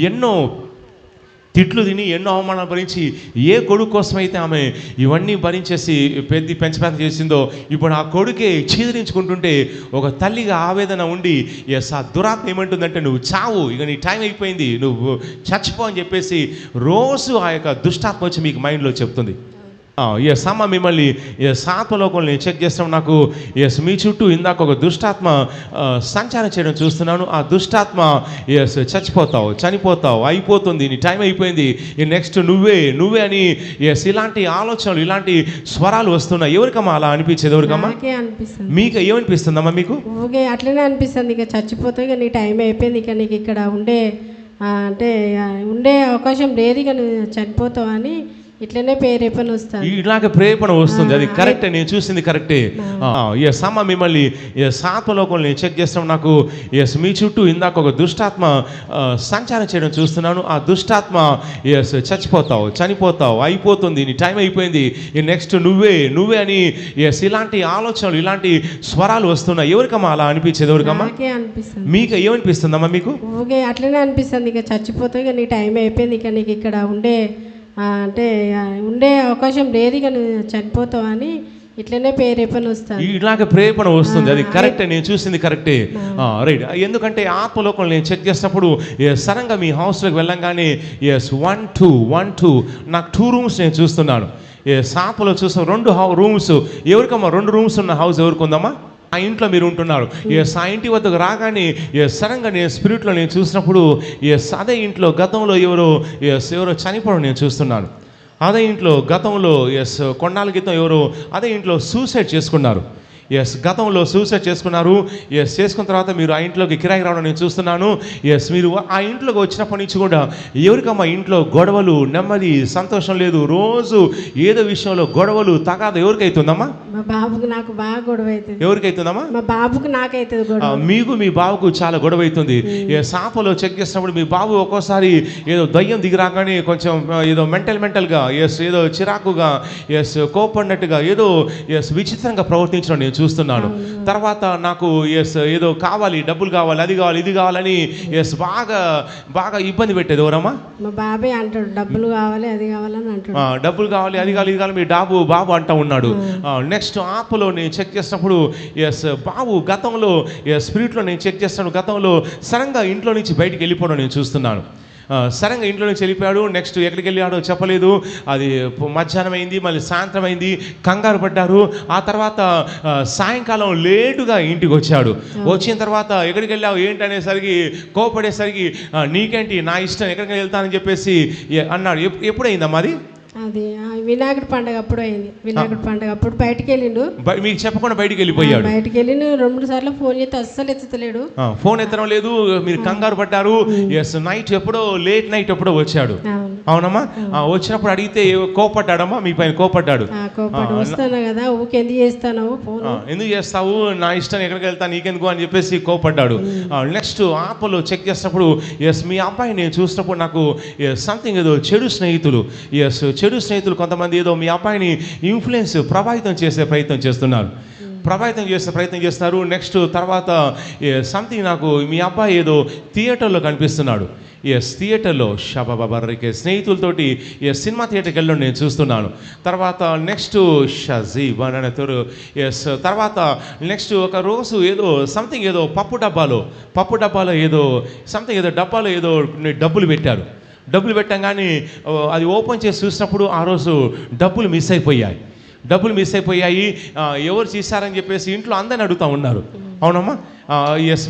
ఎన్నో తిట్లు తిని ఎన్నో అవమానాలు భరించి ఏ కొడుకు కోసమైతే ఆమె ఇవన్నీ భరించేసి పెంచ చేసిందో ఇప్పుడు ఆ కొడుకే చీదరించుకుంటుంటే ఒక తల్లిగా ఆవేదన ఉండి ఎస్ ఆ దురాత్మ ఏమంటుందంటే నువ్వు చావు, ఇక నీ టైం అయిపోయింది, నువ్వు చచ్చిపో అని చెప్పేసి రోజు ఆ యొక్క దుష్టాత్మ వచ్చి మీకు మైండ్లో చెప్తుంది. ఎస్ అమ్మ మిమ్మల్ని ఆత్మలోకంలో నేను చెక్ చేస్తాం, నాకు ఎస్ మీ చుట్టూ ఇందాక ఒక దుష్టాత్మ సంచారం చేయడం చూస్తున్నాను. ఆ దుష్టాత్మ ఎస్ చనిపోతావు అయిపోతుంది, నీ టైం అయిపోయింది, నెక్స్ట్ నువ్వే అని ఎస్ ఇలాంటి ఆలోచనలు ఇలాంటి స్వరాలు వస్తున్నాయి. ఎవరికమ్మా అలా అనిపించేది? ఎవరికమ్మా? మీకు ఏమనిపిస్తుందమ్మా? మీకు ఓకే అట్లనే అనిపిస్తుంది, ఇక చచ్చిపోతావు, ఇక నీ టైం అయిపోయింది, ఇక నీకు ఇక్కడ ఉండే అవకాశం లేదు, ఇక నువ్వు చనిపోతావు అని ఇట్లనే ప్రేరేపణ వస్తుంది. ఇలాగ ప్రేరేపణ వస్తుంది. అది కరెక్టే, నేను చూసింది కరెక్టే. ఎస్ అమ్మ మిమ్మల్ని ఆత్మలోకంలో నేను చెక్ చేస్తాం, నాకు ఎస్ మీ చుట్టూ ఇందాక ఒక దుష్టాత్మ సంచారం చేయడం చూస్తున్నాను. ఆ దుష్టాత్మ ఎస్ చనిపోతావు అయిపోతుంది, నీ టైం అయిపోయింది, నెక్స్ట్ నువ్వే అని ఎస్ ఇలాంటి ఆలోచనలు ఇలాంటి స్వరాలు వస్తున్నాయి. ఎవరికమ్మా అలా అనిపించేది? ఎవరికమ్మా? మీకు ఏమనిపిస్తుందమ్మా? మీకు ఓకే అట్లనే అనిపిస్తుంది, ఇక చచ్చిపోతావు, ఇక నీ టైం అయిపోయింది, ఇక నీకు ఇక్కడ ఉండే అవకాశం లేదు, ఇక నువ్వు చనిపోతావు అని ఇట్లనే ప్రేరేపణ వస్తుంది. ఇలాగ ప్రేరేపణ వస్తుంది. అది కరెక్టే, నేను చూసింది కరెక్టే. రైట్. ఎందుకంటే ఆత్మలోకంలో నేను చెక్ చేసినప్పుడు సడన్గా మీ హౌస్లోకి వెళ్ళంగానే ఎస్ 1 2 నాకు 2 రూమ్స్ నేను చూస్తున్నాను. ఆత్మలో చూసిన 2 రూమ్స్. ఎవరికమ్మా 2 రూమ్స్ ఉన్న హౌస్ ఎవరికి ఉందమ్మా? ఆ ఇంట్లో మీరు ఉంటున్నారు. ఆ ఇంటి వద్దకు రాగానే సడన్గా నేను స్పిరిట్లో నేను చూసినప్పుడు అదే ఇంట్లో గతంలో ఎవరో చనిపోవడం నేను చూస్తున్నాను. అదే ఇంట్లో గతంలో కొన్నాళ్ళ క్రితం ఎవరో అదే ఇంట్లో సూసైడ్ చేసుకున్నారు. గతంలో సూసైడ్ చేసుకున్నారు. చేసుకున్న తర్వాత మీరు ఆ ఇంట్లోకి కిరాయి రావడం నేను చూస్తున్నాను. మీరు ఆ ఇంట్లోకి వచ్చినప్పటి నుంచి కూడా ఎవరికమ్మా ఇంట్లో గొడవలు, నెమ్మది, సంతోషం లేదు, రోజు ఏదో విషయంలో గొడవలు, తగాదు ఎవరికైతుందమ్మా? మా బాబుకి నాకు బాగా గొడవ అవుతుంది. ఎవరికైతుందమ్మా? మా బాబుకి నాకైతుంది గొడవ. మీకు మీ బాబుకు చాలా గొడవ అవుతుంది. సాపలో చెక్ చేసినప్పుడు మీ బాబు ఒక్కోసారి ఏదో దయ్యం దిగిరాగానే కొంచెం ఏదో మెంటల్గా ఏదో చిరాకుగా కోపడినట్టుగా ఏదో విచిత్రంగా ప్రవర్తించడం నేను చూస్తున్నాను. తర్వాత నాకు ఏదో కావాలి, డబ్బులు కావాలి, అది కావాలి, ఇది కావాలని బాగా ఇబ్బంది పెట్టేది. ఎవరమ్మా? మా బాబే అంటాడు, డబ్బులు కావాలి, అది కావాలని అంటాడు. డబ్బులు కావాలి, అది కావాలి, ఇది కావాలి మీ బాబు అంటా ఉన్నాడు. నెక్స్ట్ ఆప్లో నేను చెక్ చేసినప్పుడు బాబు గతంలో స్పిరిట్లో నేను చెక్ చేస్తాను, గతంలో సడన్గా ఇంట్లో నుంచి బయటికి వెళ్ళిపోవడం నేను చూస్తున్నాను. సడన్గా ఇంట్లో నుంచి వెళ్ళిపోయాడు. నెక్స్ట్ ఎక్కడికి వెళ్ళాడో చెప్పలేదు. అది మధ్యాహ్నం అయింది, మళ్ళీ సాయంత్రం అయింది, కంగారు పడ్డారు. ఆ తర్వాత సాయంకాలం లేటుగా ఇంటికి వచ్చాడు. వచ్చిన తర్వాత ఎక్కడికి వెళ్ళావు ఏంటి అనేసరికి కోపడేసరికి నీకేంటి నా ఇష్టం, ఎక్కడికి వెళ్తానని చెప్పేసి అన్నాడు. ఎప్పుడైందమ్మా అది? అది వినాయకుడి పండుగ అప్పుడు అయింది. వినాయకుడి పండుగ అప్పుడు బయటికి వెళ్ళిండు, మీకు చెప్పకుండా బయటికి వెళ్ళిపోయాడు. బయటికి వెళ్ళిండు 2 సార్లు ఫోన్ చేస్తే అస్సలు ఎత్తలేడు. ఫోన్ ఎత్తడం లేదు, మీరు కంగారు పడ్డారు. నైట్ ఎప్పుడో లేట్ నైట్ ఎప్పుడో వచ్చాడు. అవునమ్మా? వచ్చినప్పుడు అడిగితే కోపడ్డాడమ్మా, మీ పైన కోపడ్డాడు. వస్తాను కదా ఊకే ఎందుకు చేస్తాను, ఎందుకు చేస్తావు, నా ఇష్టం, ఎక్కడికి వెళ్తాను నీకెందుకు అని చెప్పేసి కోపడ్డాడు. నెక్స్ట్ ఆపలో చెక్ చేసినప్పుడు మీ అబ్బాయి నేను చూసినప్పుడు నాకు సంథింగ్ ఏదో చెడు స్నేహితులు కొంతమంది ఏదో మీ అబ్బాయిని ప్రభావితం చేసే ప్రయత్నం చేస్తున్నారు. నెక్స్ట్ తర్వాత సంథింగ్ నాకు మీ అబ్బాయి ఏదో థియేటర్లో కనిపిస్తున్నాడు. థియేటర్లో షబాబాబర్రికే స్నేహితులతోటి సినిమా థియేటర్కి వెళ్ళడం నేను చూస్తున్నాను. తర్వాత నెక్స్ట్ తర్వాత నెక్స్ట్ ఒక రోజు ఏదో సంథింగ్ ఏదో పప్పు డబ్బాలో ఏదో సంథింగ్ ఏదో డబ్బాలో ఏదో డబ్బులు పెట్టంగానే అది ఓపెన్ చేసి చూసినప్పుడు ఆ రోజు డబ్బులు మిస్ అయిపోయాయి. ఎవరు చేశారని చెప్పేసి ఇంట్లో అందరిని అడుగుతూ ఉన్నారు. అవునమ్మా?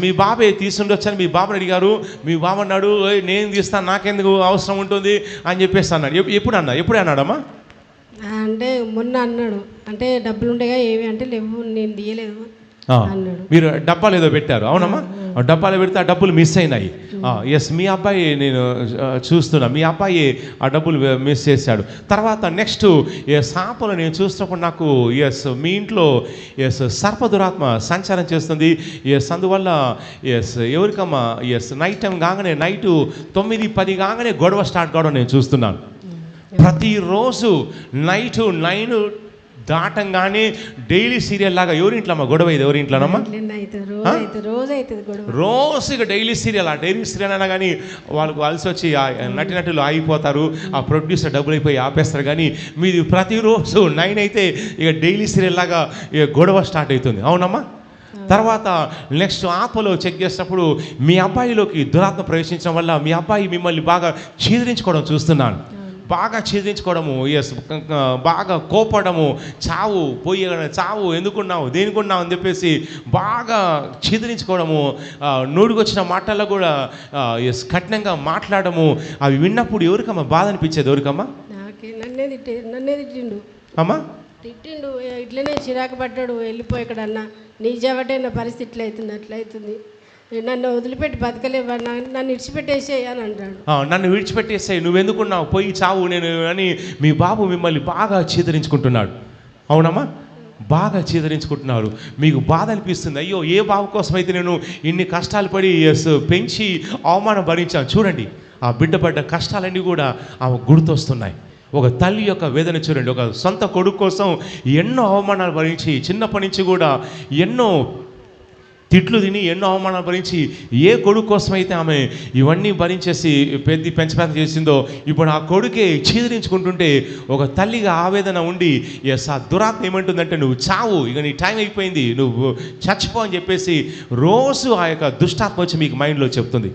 మీ బాబే తీసుండొచ్చని మీ బాబుని అడిగారు. మీ బాబు అన్నాడు, నేను తీస్తాను, నాకెందుకు అవసరం ఉంటుంది అని చెప్పేసి అన్నాడు. ఎప్పుడు అన్నాడమ్మా? అంటే మొన్న అన్నాడు, అంటే డబ్బులు ఉండేగా ఏవి అంటే లేవు, నేను తీయలేదు అన్నాడు. మీరు డబ్బాలు ఏదో పెట్టారు. అవునమ్మా? డబ్బాలు పెడితే ఆ డబ్బులు మిస్ అయినాయి. మీ అబ్బాయి నేను చూస్తున్నా, మీ అబ్బాయి ఆ డబ్బులు మిస్ చేశాడు. తర్వాత నెక్స్ట్ సాపలు నేను చూసినప్పుడు నాకు మీ ఇంట్లో సర్పదురాత్మ సంచారం చేస్తుంది. అందువల్ల ఎవరికమ్మా నైట్ టైం కాగానే నైట్ 9-10 కాగానే గొడవ స్టార్ట్ కావడం నేను చూస్తున్నాను. ప్రతిరోజు నైట్ 9 దాటంగానే డైలీ సీరియల్ లాగా ఎవరింట్లో అమ్మా గొడవ ఇది? ఎవరింట్లోనమ్మా? రోజు అవుతుంది గొడవ. రోజు ఇక డైలీ సీరియల్. ఆ డైలీ సీరియల్ అయినా కానీ వాళ్ళకు కలిసి వచ్చి నటినటులు ఆగిపోతారు, ఆ ప్రొడ్యూసర్ డబ్బులు అయిపోయి ఆపేస్తారు. కానీ మీది ప్రతిరోజు 9 అయితే ఇక డైలీ సీరియల్ లాగా ఇక గొడవ స్టార్ట్ అవుతుంది. అవునమ్మా? తర్వాత నెక్స్ట్ ఆత్మలో చెక్ చేసినప్పుడు మీ అబ్బాయిలోకి దురాత్మ ప్రవేశించడం వల్ల మీ అబ్బాయి మిమ్మల్ని బాగా చీదరించుకోవడం చూస్తున్నాను. బాగా ఛేదించుకోవడము, ఎస్, బాగా కోపడము, చావు చావు ఎందుకున్నావు, దేనికున్నావు అని చెప్పేసి బాగా ఛేదించుకోవడము, నోటికొచ్చిన మాటల్లో కూడా ఎస్ కఠినంగా మాట్లాడము. అవి విన్నప్పుడు ఎవరికమ్మా బాధ అనిపించేది? ఎవరికమ్మా? నన్నే తిట్టిండు అమ్మా, తిట్టిండు. ఇట్లనే చిరాకు పడ్డాడు, వెళ్ళిపోయి ఎక్కడన్నా నీ జబటే నా పరిస్థితి అవుతుంది, అట్లయితుంది, నన్ను వదిలిపెట్టి బతకలేవా, నన్ను విడిచిపెట్టేసేయి అని అంటాడు. నన్ను విడిచిపెట్టేసాయి, నువ్వెందుకున్నావు, పోయి చావు నేను అని మీ బాబు మిమ్మల్ని బాగా చీదరించుకుంటున్నాడు. అవునమ్మా? బాగా చీదరించుకుంటున్నారు. మీకు బాధ అనిపిస్తుంది, అయ్యో ఏ బాబు కోసం అయితే నేను ఇన్ని కష్టాలు పడి పెంచి అవమానం భరించాను. చూడండి, ఆ బిడ్డ పడ్డ కష్టాలన్నీ కూడా ఆమె గుర్తొస్తున్నాయి. ఒక తల్లి యొక్క వేదన చూడండి. ఒక సొంత కొడుకు కోసం ఎన్నో అవమానాలు భరించి, చిన్నప్పటి నుంచి కూడా ఎన్నో తిట్లు తిని ఎన్నో అవమానాలు భరించి, ఏ కొడుకు కోసం అయితే ఆమె ఇవన్నీ భరించేసి పెంచ చేసిందో, ఇప్పుడు ఆ కొడుకే చీదరించుకుంటుంటే ఒక తల్లిగా ఆవేదన ఉండి, ఎస్, ఆ దురాత్మ ఏమంటుందంటే నువ్వు చావు, ఇక నీ టైం అయిపోయింది, నువ్వు చచ్చిపో అని చెప్పేసి రోజు ఆ యొక్క దుష్టాత్మ వచ్చి మీకు మైండ్లో చెప్తుంది.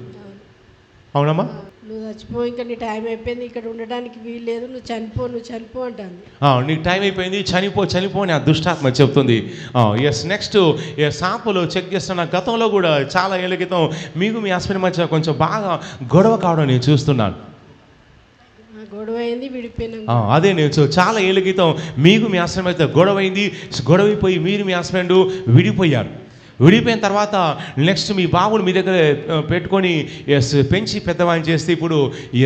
అవునమ్మా? నువ్వు చచ్చిపో, ఇంకా నీ టైం అయిపోయింది, ఇక్కడ ఉండడానికి వీలు లేదు, నువ్వు చనిపో అంటాను. నీకు టైం అయిపోయింది, చనిపో అని ఆ దుష్టాత్మ చెప్తుంది. ఎస్, నెక్స్ట్ ఆత్మలో చెక్ చేస్తున్న గతంలో కూడా చాలా ఏళ్ళ క్రితం మీకు మీ హస్బెండ్ మధ్య కొంచెం బాగా గొడవ కావడం నేను చూస్తున్నాను. గొడవ అయింది, విడిపోయినాం. అదే నేను చాలా ఏళ్ళ క్రితం మీకు మీ హస్బెండ్ మధ్య గొడవ అయింది, గొడవైపోయి మీరు మీ హస్బెండ్ విడిపోయారు. విడిపోయిన తర్వాత నెక్స్ట్ మీ బాబుని మీ దగ్గర పెట్టుకొని ఎస్ పెంచి పెద్దవాడిని చేస్తే ఇప్పుడు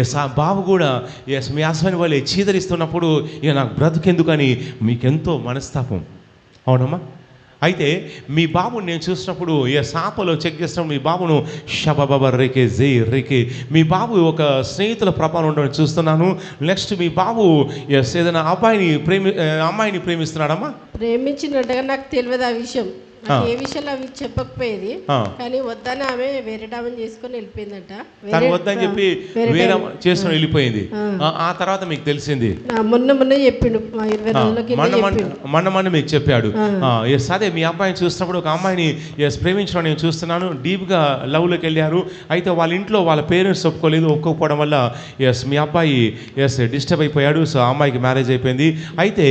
ఎస్ ఆ బాబు కూడా ఎస్ మీ హస్బెండ్ వాళ్ళే చీదరిస్తున్నప్పుడు ఇక నాకు బ్రతుకెందుకని మీకెంతో మనస్తాపం. అవునమ్మా? అయితే మీ బాబుని నేను చూసినప్పుడు సాపలో చెక్ చేసినప్పుడు మీ బాబును షబాబా రేకే మీ బాబు ఒక స్నేహితుల ప్రభావం ఉండడం చూస్తున్నాను. నెక్స్ట్ మీ బాబు ఏదైనా అమ్మాయిని ప్రేమిస్తున్నాడమ్మా? ప్రేమించినట్టుగా నాకు తెలియదు ఆ విషయం. ఏ విషయాలు అవి చెప్పకపోయేది, కానీ వద్దని ఆమె వేరే డామని చేసుకొని వెళ్ళిపోయిందట. వద్దని చెప్పి వేరే చేసుకొని వెళ్ళిపోయింది. ఆ తర్వాత మీకు తెలిసింది మొన్న చెప్పిండు, 20 రోజులకి మొన్న మీకు చెప్పాడు. ఎస్, అదే మీ అబ్బాయిని చూసినప్పుడు ఒక అమ్మాయిని ప్రేమించడం నేను చూస్తున్నాను. డీప్గా లవ్లోకి వెళ్ళారు. అయితే వాళ్ళ ఇంట్లో వాళ్ళ పేరెంట్స్ ఒప్పుకోకపోవడం వల్ల ఎస్ మీ అబ్బాయి డిస్టర్బ్ అయిపోయాడు. సో ఆ అమ్మాయికి మ్యారేజ్ అయిపోయింది. అయితే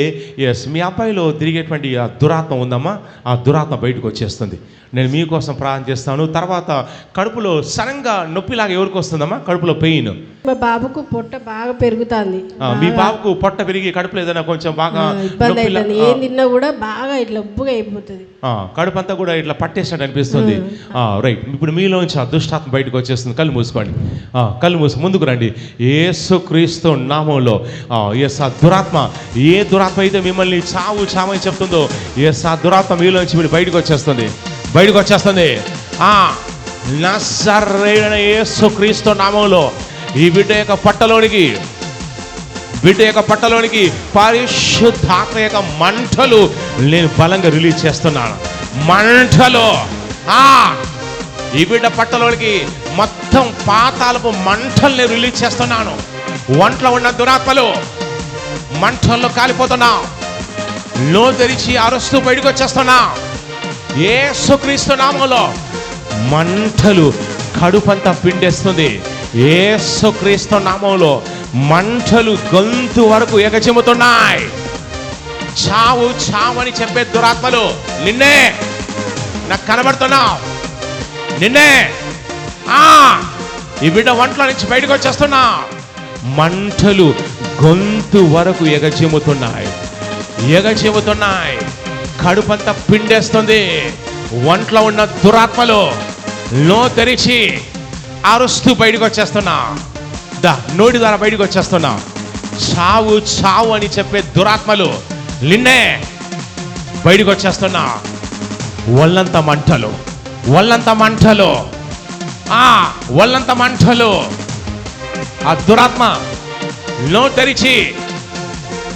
ఎస్ మీ అబ్బాయిలో తిరిగేటువంటి ఆ దురాత్మ ఉందమ్మా, ఆ దురాత్మ బయటకు వచ్చేస్తుంది. నేను మీకోసం ప్రార్థన చేస్తాను. తర్వాత కడుపులో సడన్గా నొప్పిలాగా ఎవరికి వస్తుందమ్మా? కడుపులో పెయిన్. మా బాబుకు పొట్ట బాగా పెరుగుతుంది. మీ బాబుకు పొట్ట పెరిగి కడుపులో ఏదైనా కొంచెం బాగా ఇబ్బంది అవుతుంది, ఏం తిన్నా కూడా బాగా ఇట్లా ఉబ్బుగా అయిపోతుంది, కడుపు అంతా కూడా ఇట్లా పట్టేసినట్టు అనిపిస్తుంది. రైట్, ఇప్పుడు మీలోంచి ఆ దుష్టాత్మ బయటకు వచ్చేస్తుంది. కళ్ళు మూసుకోండి, కళ్ళు మూసి ముందుకు రండి. యేసుక్రీస్తు నామములో ఎస్ ఆ దురాత్మ, ఏ దురాత్మ అయితే మిమ్మల్ని చావని చెప్తుందో ఎస్ ఆ దురాత్మ మీలోంచి మీరు బయటకు వచ్చేస్తుంది. నజరేయుడైన యేసుక్రీస్తు నామములో ఈ బిడ్డ యొక్క పట్టలోనికి పరిశుద్ధాత్మ యొక్క మంటలు నేను బలంగా రిలీజ్ చేస్తున్నాను. మంటలు ఈ బిడ్డ పట్టలోనికి మొత్తం పాతాలపు మంటలు నేను రిలీజ్ చేస్తున్నాను. ఒంట్లో ఉన్న దురాత్మలు మంటల్లో కాలిపోతున్నా, నోరు తెరిచి అరుస్తూ బయటకు వచ్చేస్తున్నా. యేసుక్రీస్తు నామములో మంటలు కడుపంతా పిండేస్తుంది. యేసుక్రీస్తు నామములో మంటలు గొంతు వరకు ఎగచిమ్ముతున్నాయి. చావు అని చెప్పే దురాత్మలు నిన్నే నాకు కనబడుతున్నావు, నిన్నే ఈ బిడ్డ ఒంట్లో నుంచి బయటకు వచ్చేస్తున్నా. మంటలు గొంతు వరకు ఎగచిమ్ముతున్నాయి, కడుపంతా పిండేస్తుంది. ఒంట్లో ఉన్న దురాత్మలు నో తెరిచి అరుస్తూ బయటకు వచ్చేస్తున్నా. నోటి ద్వారా బయటకు వచ్చేస్తున్నా. చావు అని చెప్పే దురాత్మలు నిన్నే బయటకు వచ్చేస్తున్నా. ఒళ్ళంత మంటలు ఆ దురాత్మ నో తెరిచి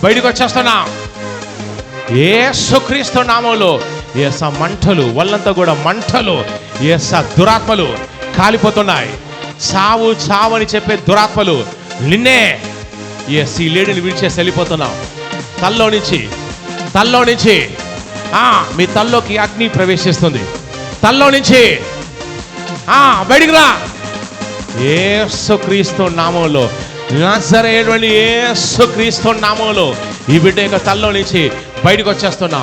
బయటకు వచ్చేస్తున్నా. యేసుక్రీస్తు నామములో యేస మంటలు, వాళ్ళంతా కూడా మంటలు, యేస దురాత్మలు కాలిపోతున్నాయి. చావు చావు అని చెప్పే దురాత్మలు నిన్నే ఈ లేడీని విడిచేసి వెళ్ళిపోతున్నావు. తల్లో నుంచి మీ తల్లోకి అగ్ని ప్రవేశిస్తుంది. తల్లో నుంచి బయటికి రా. యేసుక్రీస్తు నామములో, నజరేయుడైన యేసుక్రీస్తు నామములో ఈ బిడ్డ యొక్క తల్లో నుంచి బయటకు వచ్చేస్తున్నా.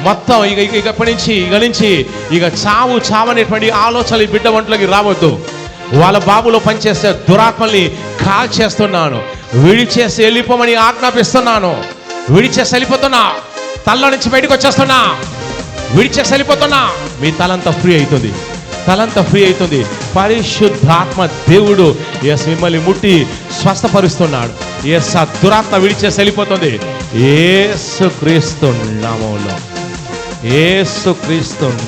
మొత్తం ఇప్పటి నుంచి చావు అనేటువంటి ఆలోచనలు ఈ బిడ్డ ఒంట్లోకి రావద్దు. వాళ్ళ బాబులో పనిచేసే దురాత్మల్ని కాల్చేస్తున్నాను. విడిచేసి వెళ్ళిపోమని ఆజ్ఞాపిస్తున్నాను. విడిచేసి వెళ్ళిపోతున్నా. తల్లో నుంచి బయటకు వచ్చేస్తున్నా. విడిచేసి వెళ్ళిపోతున్నా. మీ తలంతా ఫ్రీ అవుతుంది. పరిశుద్ధాత్మ దేవుడు మిమ్మల్ని ముట్టి స్వస్థపరుస్తున్నాడు. దురాత్మ విడిచేసి వెళ్ళిపోతుంది. యేసుక్రీస్తు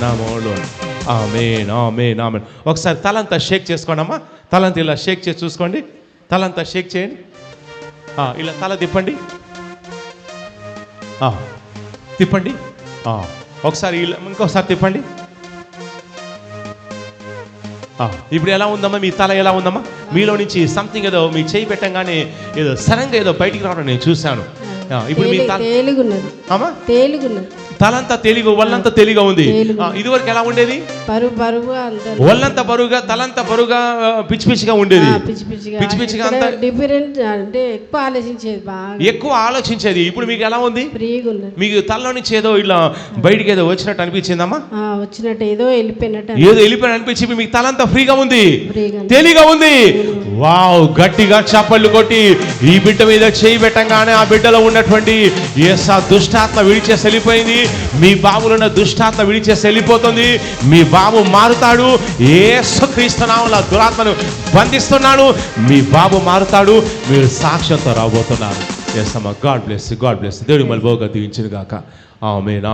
నామములో. ఆమేన్. ఒకసారి తలంతా షేక్ చేసుకోండి అమ్మా. తలంతా ఇలా షేక్ చేసి చూసుకోండి. తలంతా షేక్ చేయండి. ఇలా తల తిప్పండి. ఒకసారి ఇలా ఇంకోసారి తిప్పండి. ఇప్పుడు ఎలా ఉందమ్మా? మీ తల ఎలా ఉందమ్మా? మీలో నుంచి సంథింగ్ ఏదో మీ చేయి పెట్టంగానే ఏదో సడన్గా ఏదో బయటికి రావడం నేను చూశాను. ఇప్పుడు మీ తలంతా తేలిగా, ఒళ్ళంతా తేలిగా ఉంది. ఇదివరకు ఎలా ఉండేది? ఒళ్ళంతా బరువుగా, తలంతా బరువుగా, పిచ్చిగా ఉండేది. పిచ్చిగా అంతా ఎక్కువ ఆలోచించేది. ఇప్పుడు మీకు ఎలా ఉంది? మీకు తలలో నుంచి ఏదో ఇలా బయటికి ఏదో వచ్చినట్టు అనిపించిందమ్మా? ఏదో వెళ్ళిపోయినట్టు అనిపించి మీకు తలంతా ఫ్రీగా ఉంది, తేలిగా ఉంది. వావ్! గట్టిగా చప్పళ్ళు కొట్టి ఈ బిడ్డ మీద చేయి పెట్టంగానే ఆ బిడ్డలో ఉన్నటువంటి దుష్టాత్మ విడిచేసి వెళ్ళిపోయింది. మీ బాబులో ఉన్న దుష్టాత్మ విడిచేసి వెళ్ళిపోతుంది. మీ బాబు మారుతాడు. యేసుక్రీస్తు నామములో దురాత్మను బంధిస్తున్నాను. మీ బాబు మారుతాడు. మీరు సాక్ష్యంతో రాబోతున్నారు. God bless. దేవుడు మళ్ళీ బహుగా దీవించును గాక. ఆమేన్.